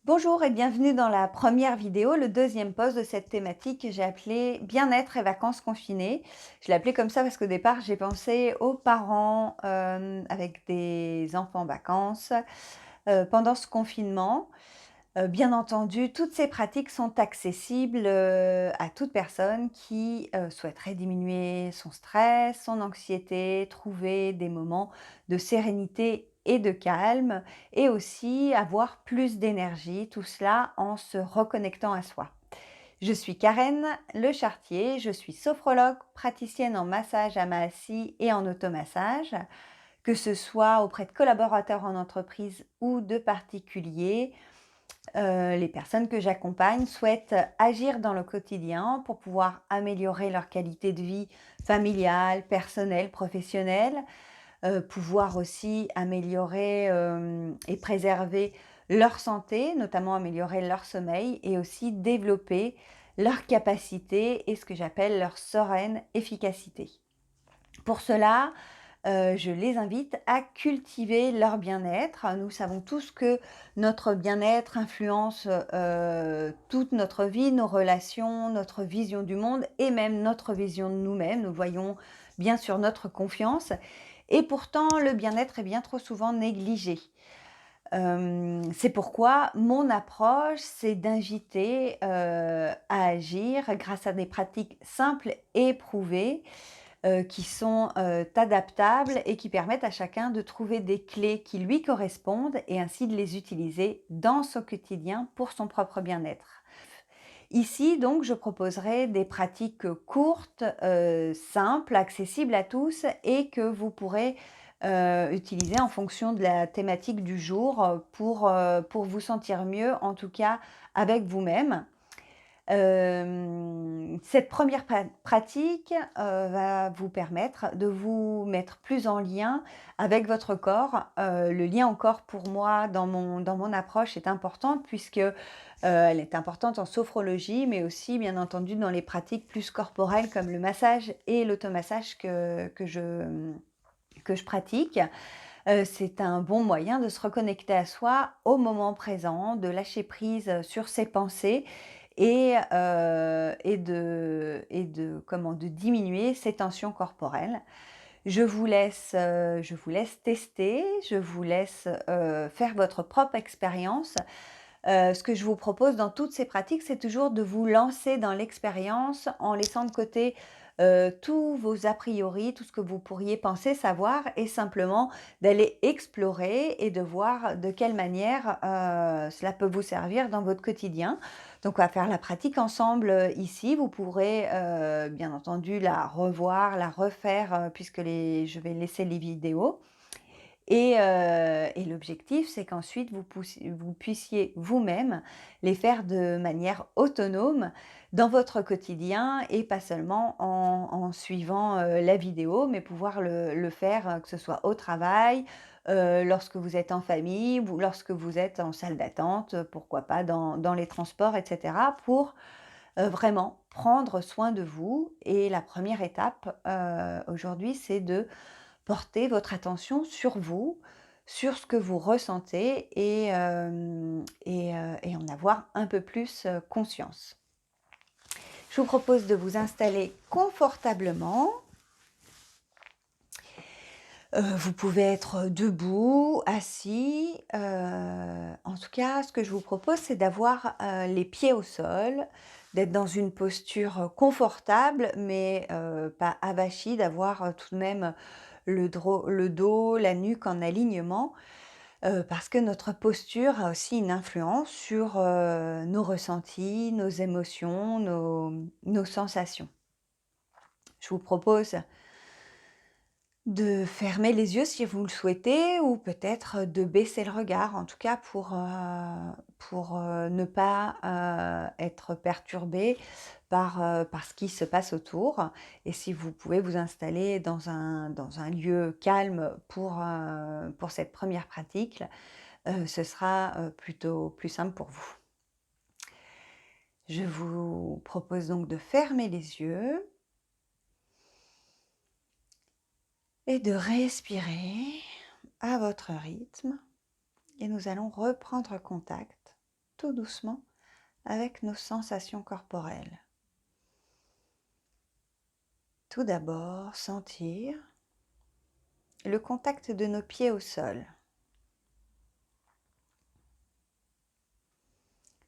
Bonjour et bienvenue dans la première vidéo, le deuxième post de cette thématique que j'ai appelée bien-être et vacances confinées. Je l'ai appelé comme ça parce qu'au départ, j'ai pensé aux parents avec des enfants en vacances pendant ce confinement. Bien entendu, toutes ces pratiques sont accessibles à toute personne qui souhaiterait diminuer son stress, son anxiété, trouver des moments de sérénité et de calme, et aussi avoir plus d'énergie, tout cela en se reconnectant à soi. Je suis Karen Le Chartier, je suis sophrologue, praticienne en massage à Maassi et en automassage, que ce soit auprès de collaborateurs en entreprise ou de particuliers. Les personnes que j'accompagne souhaitent agir dans le quotidien pour pouvoir améliorer leur qualité de vie familiale, personnelle, professionnelle, pouvoir aussi améliorer, et préserver leur santé, notamment améliorer leur sommeil et aussi développer leurs capacités et ce que j'appelle leur sereine efficacité. Pour cela, je les invite à cultiver leur bien-être. Nous savons tous que notre bien-être influence, toute notre vie, nos relations, notre vision du monde et même notre vision de nous-mêmes. Nous voyons bien sûr notre confiance et pourtant le bien-être est bien trop souvent négligé. C'est pourquoi mon approche, c'est d'inviter, à agir grâce à des pratiques simples et éprouvées, qui sont, adaptables et qui permettent à chacun de trouver des clés qui lui correspondent et ainsi de les utiliser dans son quotidien pour son propre bien-être. Ici donc, je proposerai des pratiques courtes, simples, accessibles à tous et que vous pourrez, utiliser en fonction de la thématique du jour, pour vous sentir mieux, en tout cas avec vous-même. Cette première pratique, va vous permettre de vous mettre plus en lien avec votre corps. Le lien au corps pour moi dans mon approche est importante puisque, elle est importante en sophrologie, mais aussi bien entendu dans les pratiques plus corporelles comme le massage et l'automassage que je pratique. C'est un bon moyen de se reconnecter à soi au moment présent, de lâcher prise sur ses pensées et de comment? De diminuer ses tensions corporelles. Je vous laisse tester, je vous laisse, faire votre propre expérience. Ce que je vous propose dans toutes ces pratiques, c'est toujours de vous lancer dans l'expérience en laissant de côté, tous vos a priori, tout ce que vous pourriez penser savoir et simplement d'aller explorer et de voir de quelle manière, cela peut vous servir dans votre quotidien. Donc on va faire la pratique ensemble, ici. Vous pourrez, bien entendu la revoir, la refaire, puisque je vais laisser les vidéos. Et l'objectif, c'est qu'ensuite vous puissiez vous-même les faire de manière autonome dans votre quotidien et pas seulement en suivant, la vidéo, mais pouvoir le faire, que ce soit au travail, lorsque vous êtes en famille ou lorsque vous êtes en salle d'attente, pourquoi pas dans les transports et cetera pour, vraiment prendre soin de vous. Et la première étape, aujourd'hui, c'est de porter votre attention sur vous, sur ce que vous ressentez et en avoir un peu plus, conscience. Je vous propose de vous installer confortablement. Vous pouvez être debout, assis, en tout cas, ce que je vous propose, c'est d'avoir, les pieds au sol, d'être dans une posture confortable mais pas avachie, d'avoir, tout de même le dos, la nuque en alignement, parce que notre posture a aussi une influence sur, nos ressentis, nos émotions, nos sensations. Je vous propose de fermer les yeux si vous le souhaitez ou peut-être de baisser le regard, en tout cas pour ne pas, être perturbé par ce qui se passe autour. Et si vous pouvez vous installer dans un lieu calme pour cette première pratique, ce sera, plutôt plus simple pour vous. Je vous propose donc de fermer les yeux et de respirer à votre rythme. Et nous allons reprendre contact tout doucement avec nos sensations corporelles. Tout d'abord, sentir le contact de nos pieds au sol.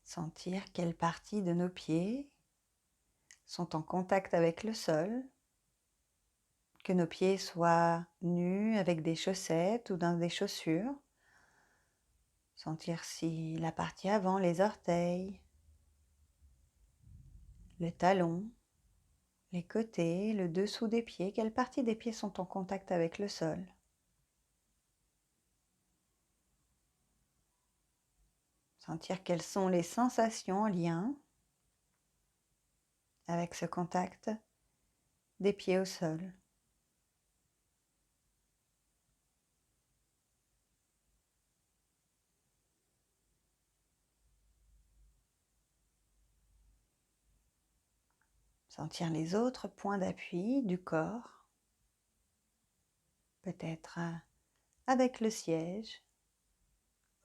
Sentir quelles parties de nos pieds sont en contact avec le sol, que nos pieds soient nus avec des chaussettes ou dans des chaussures. Sentir si la partie avant, les orteils, le talon, les côtés, le dessous des pieds, quelles parties des pieds sont en contact avec le sol. Sentir quelles sont les sensations en lien avec ce contact des pieds au sol. Sentir les autres points d'appui du corps, peut-être avec le siège,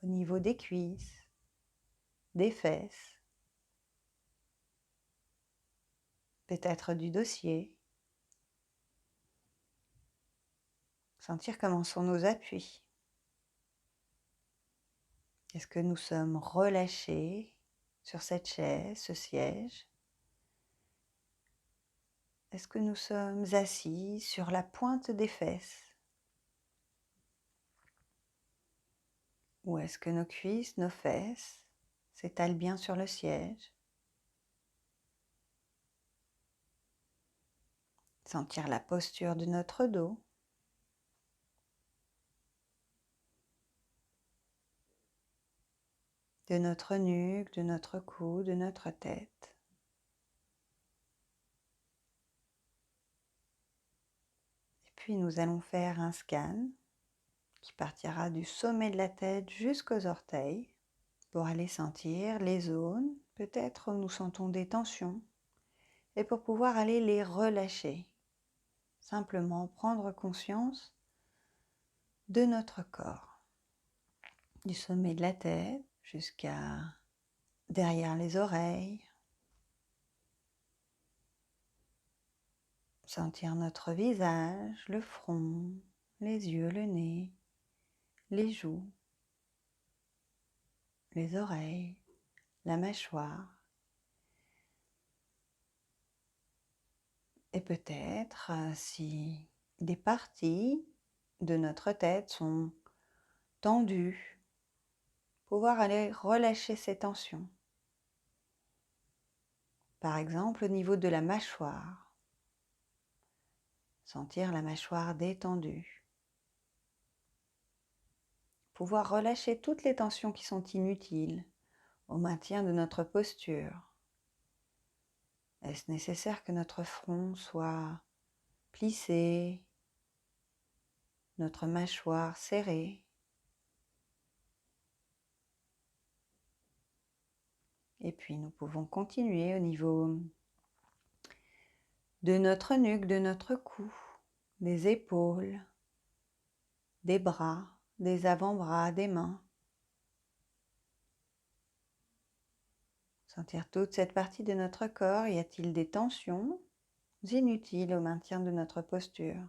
au niveau des cuisses, des fesses, peut-être du dossier. Sentir comment sont nos appuis. Est-ce que nous sommes relâchés sur cette chaise, ce siège? Est-ce que nous sommes assis sur la pointe des fesses? Ou est-ce que nos cuisses, nos fesses s'étalent bien sur le siège? Sentir la posture de notre dos. De notre nuque, de notre cou, de notre tête. Et puis nous allons faire un scan qui partira du sommet de la tête jusqu'aux orteils pour aller sentir les zones, peut-être où nous sentons des tensions, et pour pouvoir aller les relâcher. Simplement prendre conscience de notre corps, du sommet de la tête jusqu'à derrière les oreilles. Sentir notre visage, le front, les yeux, le nez, les joues, les oreilles, la mâchoire. Et peut-être si des parties de notre tête sont tendues, pouvoir aller relâcher ces tensions. Par exemple, au niveau de la mâchoire, sentir la mâchoire détendue. Pouvoir relâcher toutes les tensions qui sont inutiles au maintien de notre posture. Est-ce nécessaire que notre front soit plissé, notre mâchoire serrée? Et puis nous pouvons continuer au niveau de notre nuque, de notre cou, des épaules, des bras, des avant-bras, des mains. Sentir toute cette partie de notre corps. Y a-t-il des tensions inutiles au maintien de notre posture?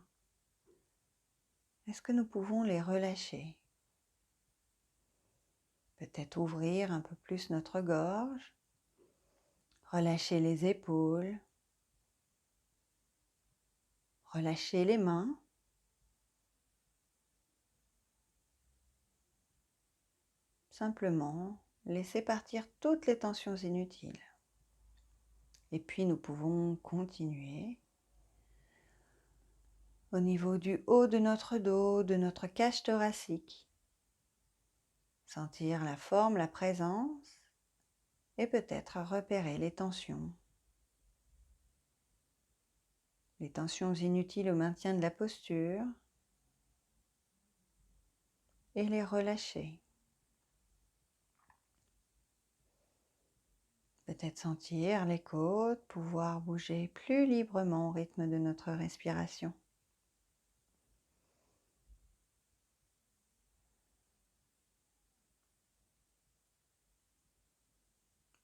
Est-ce que nous pouvons les relâcher? Peut-être ouvrir un peu plus notre gorge, relâcher les épaules, relâcher les mains. Simplement laisser partir toutes les tensions inutiles. Et puis nous pouvons continuer au niveau du haut de notre dos, de notre cage thoracique. Sentir la forme, la présence et peut-être repérer les tensions. Les tensions inutiles au maintien de la posture et les relâcher. Peut-être sentir les côtes, pouvoir bouger plus librement au rythme de notre respiration.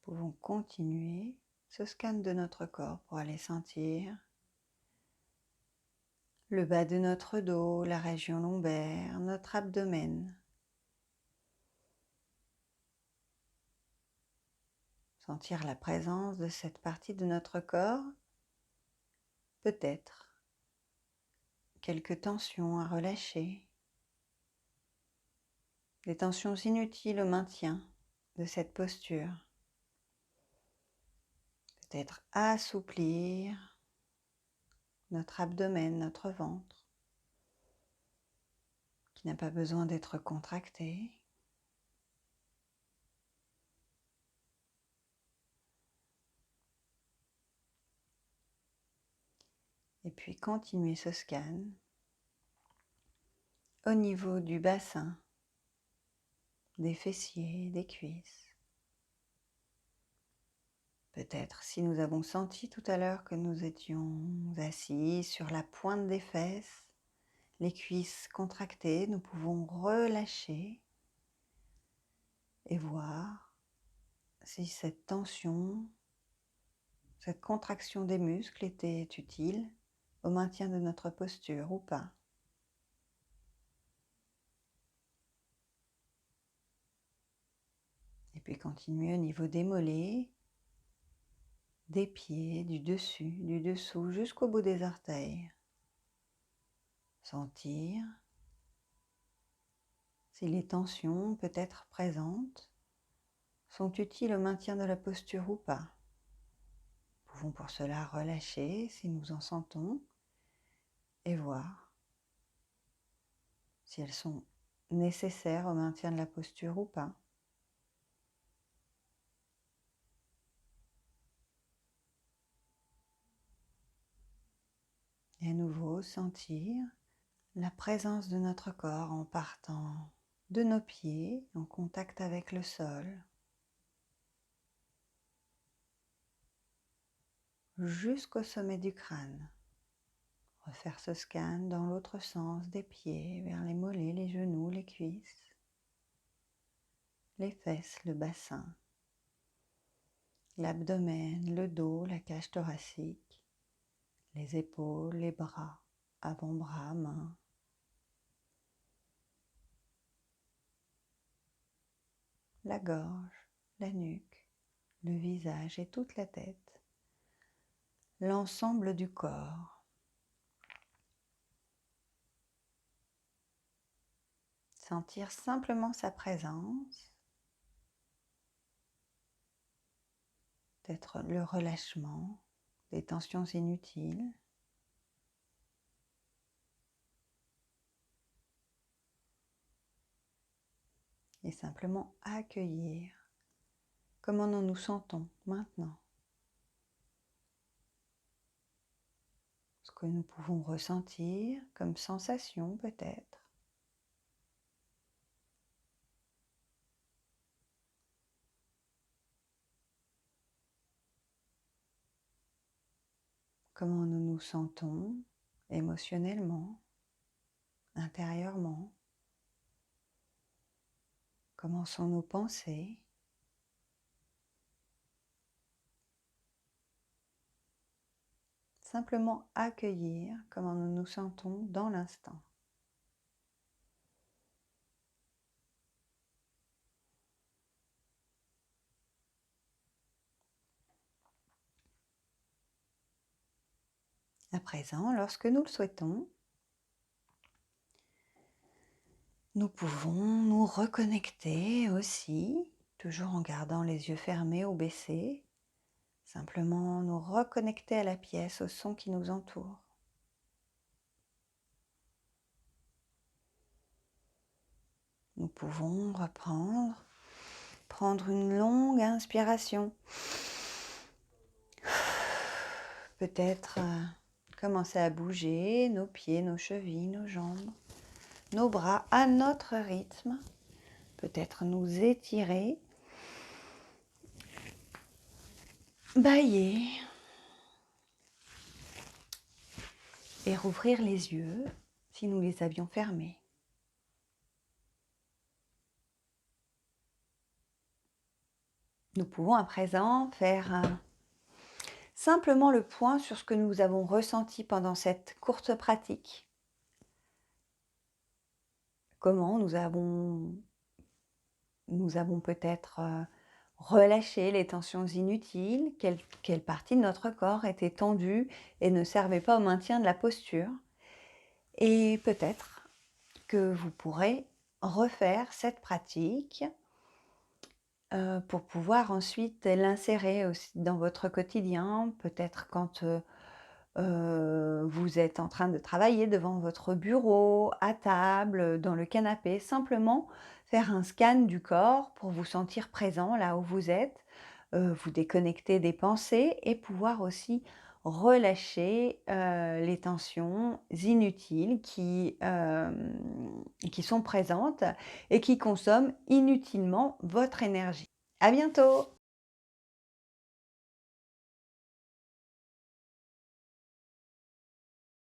Nous pouvons continuer ce scan de notre corps pour aller sentir le bas de notre dos, la région lombaire, notre abdomen. Sentir la présence de cette partie de notre corps, peut-être quelques tensions à relâcher, des tensions inutiles au maintien de cette posture. Peut-être assouplir notre abdomen, notre ventre, qui n'a pas besoin d'être contracté. Et puis continuer ce scan au niveau du bassin, des fessiers, des cuisses. Peut-être si nous avons senti tout à l'heure que nous étions assis sur la pointe des fesses, les cuisses contractées, nous pouvons relâcher et voir si cette tension, cette contraction des muscles était utile au maintien de notre posture ou pas. Et puis continuer au niveau des mollets, des pieds, du dessus, du dessous, jusqu'au bout des orteils. Sentir si les tensions, peut-être présentes, sont utiles au maintien de la posture ou pas. Nous pouvons pour cela relâcher si nous en sentons et voir si elles sont nécessaires au maintien de la posture ou pas. Et à nouveau, sentir la présence de notre corps en partant de nos pieds en contact avec le sol, jusqu'au sommet du crâne. Refaire ce scan dans l'autre sens des pieds, vers les mollets, les genoux, les cuisses, les fesses, le bassin, l'abdomen, le dos, la cage thoracique, les épaules, les bras, avant-bras, mains. La gorge, la nuque, le visage et toute la tête, l'ensemble du corps. Sentir simplement sa présence, peut-être le relâchement des tensions inutiles. Et simplement accueillir comment nous nous sentons maintenant. Ce que nous pouvons ressentir comme sensation peut-être. Comment nous nous sentons émotionnellement, intérieurement. Comment sont nos pensées. Simplement accueillir comment nous nous sentons dans l'instant. À présent, lorsque nous le souhaitons, nous pouvons nous reconnecter aussi, toujours en gardant les yeux fermés ou baissés, simplement nous reconnecter à la pièce, au son qui nous entoure. Nous pouvons prendre une longue inspiration. Peut-être commencer à bouger nos pieds, nos chevilles, nos jambes, nos bras à notre rythme. Peut-être nous étirer, bâiller et rouvrir les yeux si nous les avions fermés. Nous pouvons à présent faire simplement le point sur ce que nous avons ressenti pendant cette courte pratique. Comment nous avons peut-être relâché les tensions inutiles, quelle partie de notre corps était tendue et ne servait pas au maintien de la posture. Et peut-être que vous pourrez refaire cette pratique pour pouvoir ensuite l'insérer aussi dans votre quotidien, peut-être quand vous êtes en train de travailler devant votre bureau, à table, dans le canapé. Simplement faire un scan du corps pour vous sentir présent là où vous êtes, vous déconnecter des pensées et pouvoir aussi relâcher, les tensions inutiles qui sont présentes et qui consomment inutilement votre énergie. À bientôt!